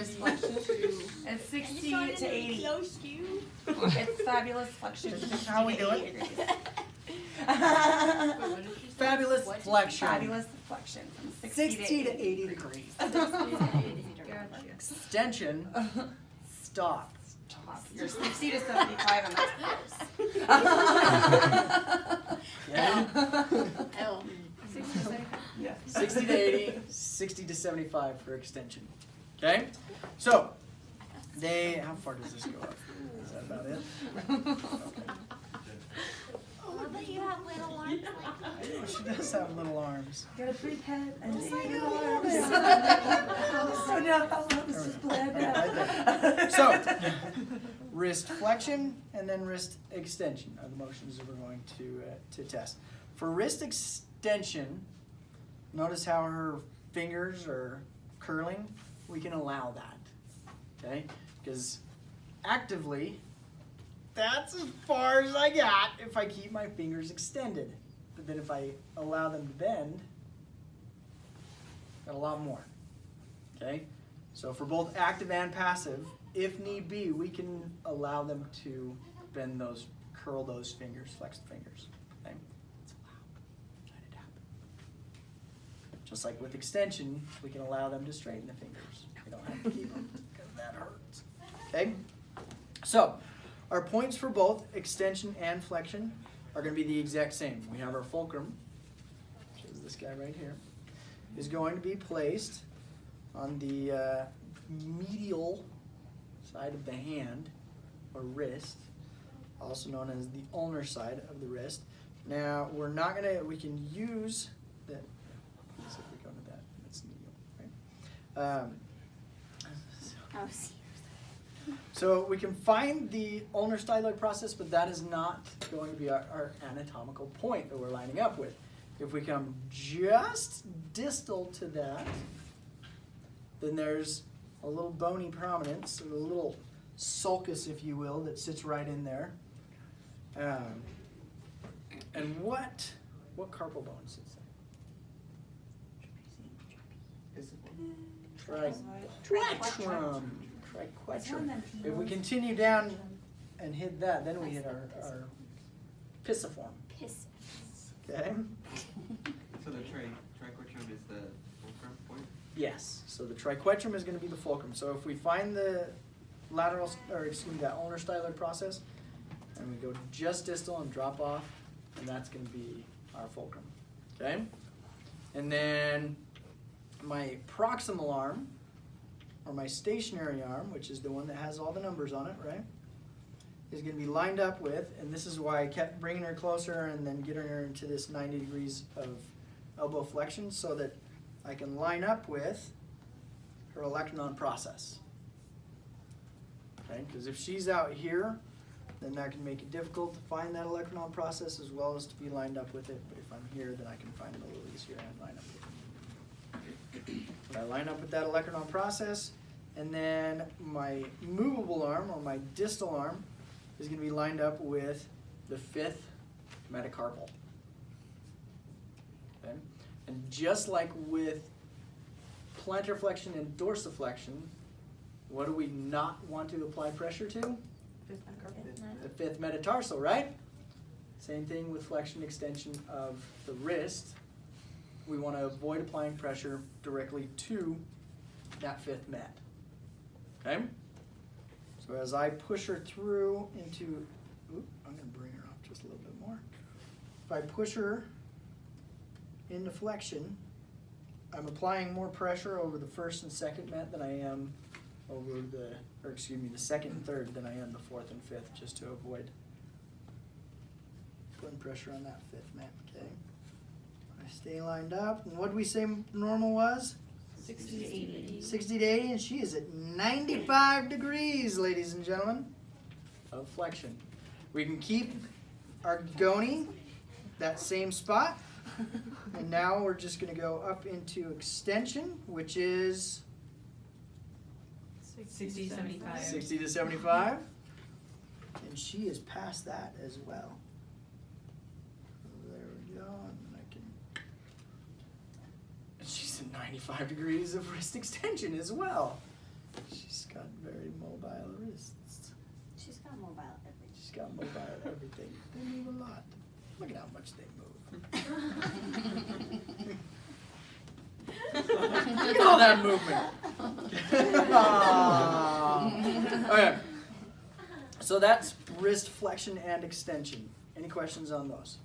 wrist flexion. It's 60 to 80. Close to you. It's fabulous flexion. This is how we do it. Fabulous flexion. Fabulous flexion from 60 to 80 degrees. Extension. Stop. You're 60 to 75 and that's Oh. 60 to 80, 60 to 75 for extension. Okay? So, how far does this go up? Is that about it? Okay. Oh, but you have little arms like She does have little arms. Got a big head and big arms. So now how long this is bled out. So, wrist flexion and then wrist extension are the motions that we're going to test. For wrist extension, notice how her fingers are curling. We can allow that, okay? Because actively, that's as far as I got if I keep my fingers extended. But then if I allow them to bend, got a lot more, okay? So for both active and passive, if need be, we can allow them to bend those, curl those fingers, flex the fingers, okay? It's allowed. Let it happen. Just like with extension, we can allow them to straighten the fingers. We don't have to keep them because that hurts, okay? So, our points for both extension and flexion are going to be the exact same. We have our fulcrum, which is this guy right here, is going to be placed on the medial side of the hand or wrist, also known as the ulnar side of the wrist. Now, we're not going to, we can use that, let's see if we go to that, that's medial, right? Oh, see. So we can find the ulnar styloid process, but that is not going to be our anatomical point that we're lining up with. If we come just distal to that, then there's a little bony prominence, a little sulcus, if you will, that sits right in there. And what carpal bone sits there? Is it triquetrum? Triquetrum. If we continue down and hit that, then we hit our pisiform. Piss. Okay? So the triquetrum is the fulcrum point? Yes. So the triquetrum is going to be the fulcrum. So if we find the lateral, or excuse me, that ulnar styloid process, and we go just distal and drop off, and that's going to be our fulcrum. Okay? And then my proximal arm, or my stationary arm, which is the one that has all the numbers on it, right, is going to be lined up with, and this is why I kept bringing her closer and then getting her into this 90 degrees of elbow flexion so that I can line up with her olecranon process. Okay, because if she's out here, then that can make it difficult to find that olecranon process as well as to be lined up with it, but if I'm here, then I can find it a little easier and line up with it. But I line up with that olecranon process, and then my movable arm, or my distal arm, is going to be lined up with the 5th metacarpal. Okay? And just like with plantar flexion and dorsiflexion, what do we not want to apply pressure to? The 5th metatarsal, right? Same thing with flexion extension of the wrist. We want to avoid applying pressure directly to that 5th met. Okay? So as I push her through into, I'm going to bring her up just a little bit more. If I push her into flexion, I'm applying more pressure over the 1st and 2nd met than I am over the 2nd and 3rd than I am the 4th and 5th, just to avoid putting pressure on that 5th met. Okay? I stay lined up, and what did we say normal was? 60 to 80. 60 to 80, and she is at 95 degrees, ladies and gentlemen, of flexion. We can keep our Goni, that same spot, and now we're just going to go up into extension, which is 60 to 75. 60 to 75, and she is past that as well. There we go, and I can. And she's at 95 degrees of wrist extension as well. She's got very mobile wrists. She's got mobile everything. She's got mobile everything. They move a lot. Look at how much they move. Look at all that movement. Okay. So that's wrist flexion and extension. Any questions on those?